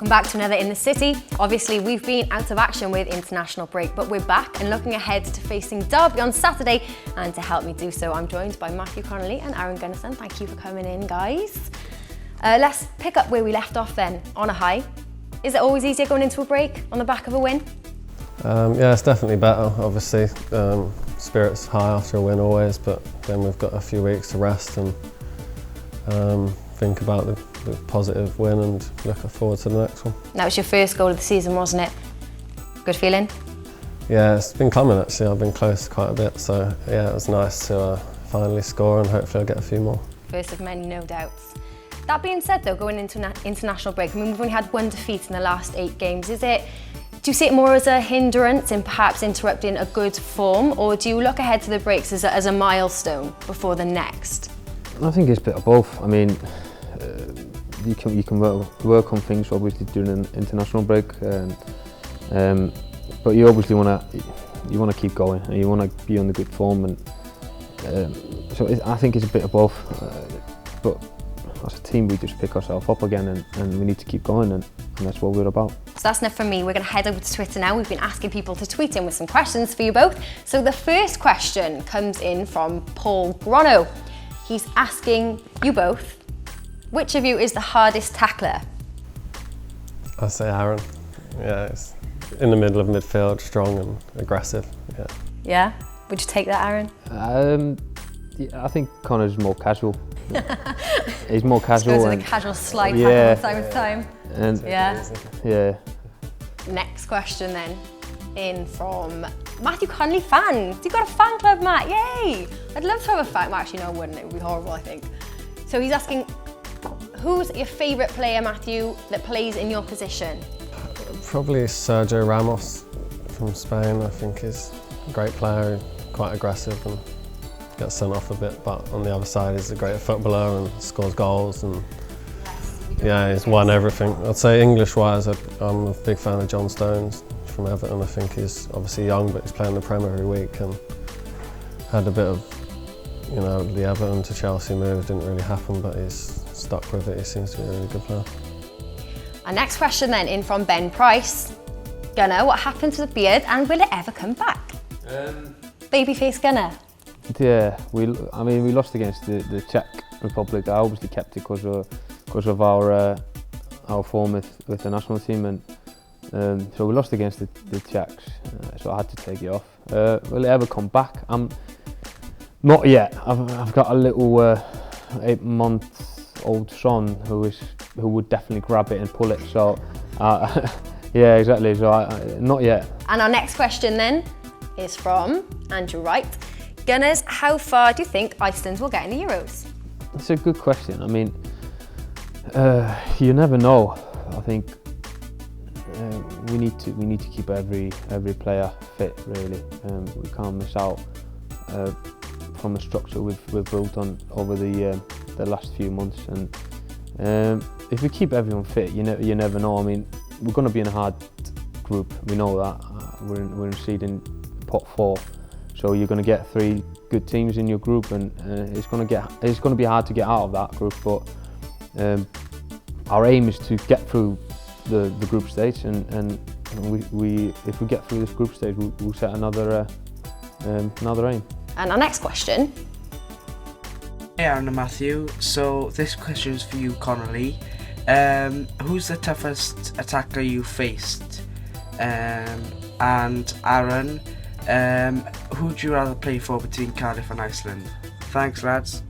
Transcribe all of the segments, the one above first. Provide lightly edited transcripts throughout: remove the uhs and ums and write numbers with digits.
Welcome back to another In the City. Obviously, we've been out of action with international break, but we're back and looking ahead to facing Derby on Saturday. And to help me do so, I'm joined by Matthew Connolly and Aron Gunnarsson. Thank you for coming in, guys. Let's pick up where we left off then, on a high. Is it always easier going into a break on the back of a win? Yeah, it's definitely better, obviously. Spirits high after a win always, but then we've got a few weeks to rest and think about the positive win and looking forward to the next one. That was your first goal of the season, wasn't it? Good feeling? Yeah, it's been coming actually. I've been close quite a bit, so yeah, it was nice to finally score and hopefully I'll get a few more. First of many, no doubts. That being said though, going into international break, I mean, we've only had one defeat in the last 8 games. Do you see it more as a hindrance in perhaps interrupting a good form, or do you look ahead to the breaks as a milestone before the next? I think it's a bit of both. I mean, you can work on things obviously during an international break, but you obviously want to keep going and you want to be on the good form, and so I think it's a bit of both. But as a team, we just pick ourselves up again, and we need to keep going, and that's what we're about. So that's enough from me. We're going to head over to Twitter now. We've been asking people to tweet in with some questions for you both. So the first question comes in from Paul Grono. He's asking you both, which of you is the hardest tackler? I'd say Aron. Yeah, it's in the middle of midfield, strong and aggressive. Yeah. Yeah? Would you take that, Aron? Yeah, I think Connor's more casual. He's more casual. Goes with a casual slide tackle from time to time. And yeah. Next question then, in from Matthew Connolly fans. You got a fan club, Matt? Yay! I'd love to have a fan. Well, actually, no, I wouldn't. It would be horrible, I think. So he's asking, who's your favourite player, Matthew, that plays in your position? Probably Sergio Ramos from Spain. I think he's a great player, quite aggressive and gets sent off a bit, but on the other side he's a great footballer and scores goals, and yeah, he's won everything. I'd say English-wise, I'm a big fan of John Stones from Everton. I think he's obviously young, but he's playing the Prem every week and had a bit of, you know, the Everton to Chelsea move didn't really happen, but he's stuck with it. He seems to be a really good player. Our next question then, in from Ben Price. Gunnar, what happened to the beard and will it ever come back? Babyface Gunnar. Yeah, we lost against the Czech Republic. I obviously kept it because of our form with the national team, and so we lost against the Czechs, so I had to take it off. Will it ever come back? Not yet. I've got a little 8-month-old son who would definitely grab it and pull it. So yeah, exactly. So not yet. And our next question then is from Andrew Wright. Gunners, how far do you think Iceland will get in the Euros? It's a good question. I mean, you never know. I think we need to keep every player fit. Really, we can't miss out from the structure we've built on over the last few months. And if we keep everyone fit, you never know. I mean, we're going to be in a hard group. We know that. We're in seeding pot 4. So you're going to get 3 good teams in your group, and it's going to be hard to get out of that group. But our aim is to get through the group stage, and if we get through this group stage, we'll set another aim. And our next question. Hey Aron and Matthew, so this question is for you, Connolly. Who's the toughest attacker you faced? And Aron, who would you rather play for between Cardiff and Iceland? Thanks, lads.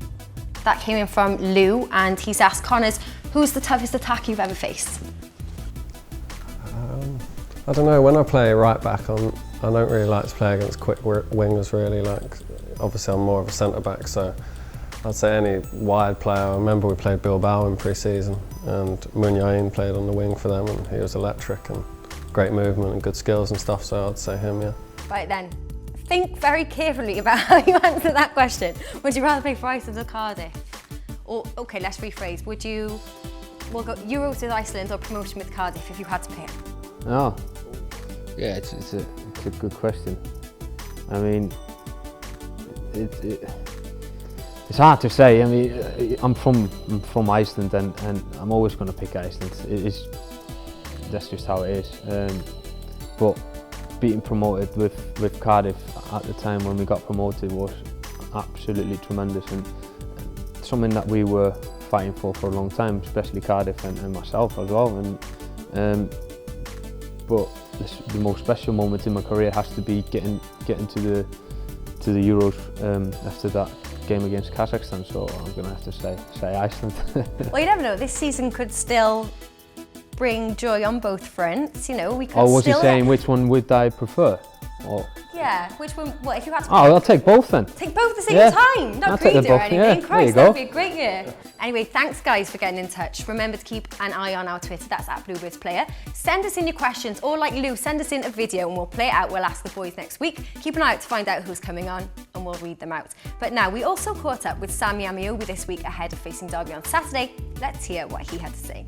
That came in from Lou, and he's asked Connors, who's the toughest attacker you've ever faced? I don't know, when I play right back, I don't really like to play against quick wingers really. Like, obviously I'm more of a centre back, so I'd say any wide player. I remember we played Bilbao in pre-season and Muniain played on the wing for them, and he was electric and great movement and good skills and stuff, so I'd say him, yeah. Right then, think very carefully about how you answer that question. Would you rather play for Iceland or Cardiff? Or, okay, let's rephrase. We'll go Euros with Iceland or promotion with Cardiff if you had to pick? Oh, yeah, it's a good question. I mean, it's hard to say. I mean, I'm from Iceland, and I'm always going to pick Iceland. that's just how it is. But being promoted with Cardiff at the time when we got promoted was absolutely tremendous, and something that we were fighting for a long time, especially Cardiff and myself as well. But the most special moment in my career has to be getting to the Euros after that game against Kazakhstan. So I'm going to have to say Iceland. Well, you never know. This season could still bring joy on both fronts. You know, we could. Oh, was he still saying which one would I prefer? Or yeah, which one? What if you had to? Oh, I'll take both then. Take both at the same Yeah. time. Not I'll take greedy them or both, anything. yeah. Christ, There you that'd be a great year. Anyway, thanks guys for getting in touch. Remember to keep an eye on our Twitter. That's @BluebirdsPlayer. Send us in your questions, or like Lou, send us in a video and we'll play it out. We'll ask the boys next week. Keep an eye out to find out who's coming on, and we'll read them out. But now we also caught up with Sammy Ameobi this week ahead of facing Derby on Saturday. Let's hear what he had to say.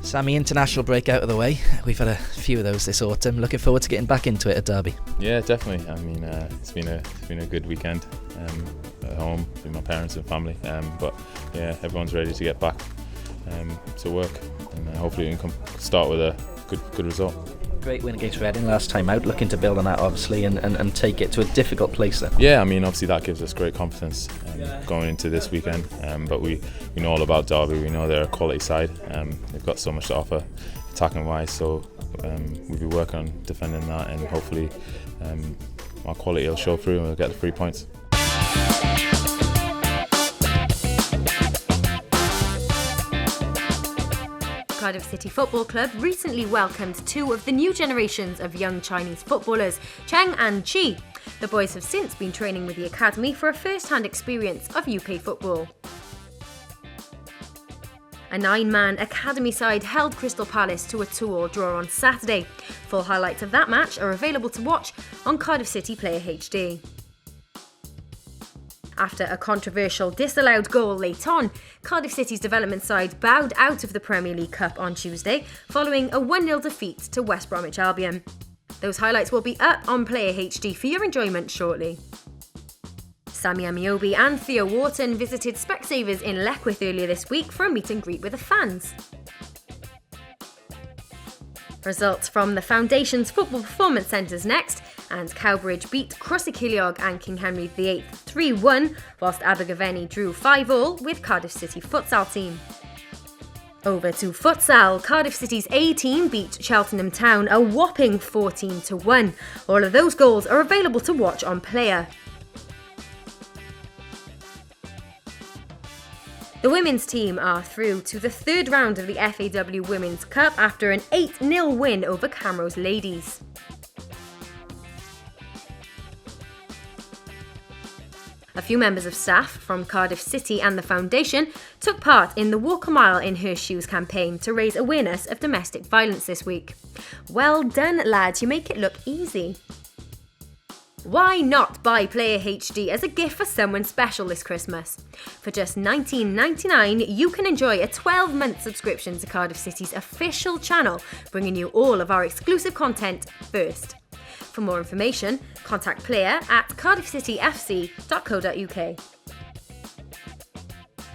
Sammy, international break out of the way. We've had a few of those this autumn. Looking forward to getting back into it at Derby. Yeah, definitely. I mean, it's been a good weekend at home with my parents and family. But yeah, everyone's ready to get back to work, and hopefully we can start with a good result. Great win against Reading last time out. Looking to build on that, obviously, and take it to a difficult place then. Yeah, I mean, obviously that gives us great confidence going into this weekend. But we know all about Derby. We know they're a quality side. They've got so much to offer, attacking wise. So we'll be working on defending that, and hopefully our quality will show through and we'll get the 3 points. Cardiff City Football Club recently welcomed two of the new generations of young Chinese footballers, Cheng and Chi. The boys have since been training with the academy for a first-hand experience of UK football. A 9-man academy side held Crystal Palace to a 2-2 draw on Saturday. Full highlights of that match are available to watch on Cardiff City PlayerHD. After a controversial disallowed goal late on, Cardiff City's development side bowed out of the Premier League Cup on Tuesday following a 1-0 defeat to West Bromwich Albion. Those highlights will be up on PlayerHD for your enjoyment shortly. Sammy Ameobi and Theo Wharton visited Specsavers in Leckwith earlier this week for a meet and greet with the fans. Results from the Foundation's Football Performance Centres next, and Cowbridge beat Cruciciliog and King Henry VIII 3-1, whilst Abergavenny drew 5-5 with Cardiff City futsal team. Over to futsal, Cardiff City's A team beat Cheltenham Town a whopping 14-1. All of those goals are available to watch on Player. The women's team are through to the third round of the FAW Women's Cup after an 8-0 win over Camrose Ladies. A few members of staff from Cardiff City and the Foundation took part in the Walk a Mile in Her Shoes campaign to raise awareness of domestic violence this week. Well done, lads, you make it look easy. Why not buy PlayerHD as a gift for someone special this Christmas? For just $19.99, you can enjoy a 12-month subscription to Cardiff City's official channel, bringing you all of our exclusive content first. For more information, contact Player at cardiffcityfc.co.uk.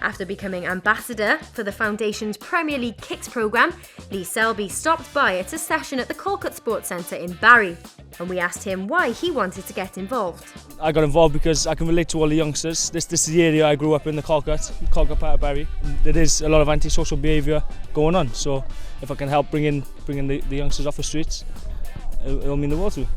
After becoming ambassador for the Foundation's Premier League Kicks programme, Lee Selby stopped by at a session at the Calcutta Sports Centre in Barry, and we asked him why he wanted to get involved. I got involved because I can relate to all the youngsters. This is the area I grew up in, the Calcutta part of Barry. There is a lot of antisocial behaviour going on, so if I can help bring the youngsters off the streets, it'll mean the world to me.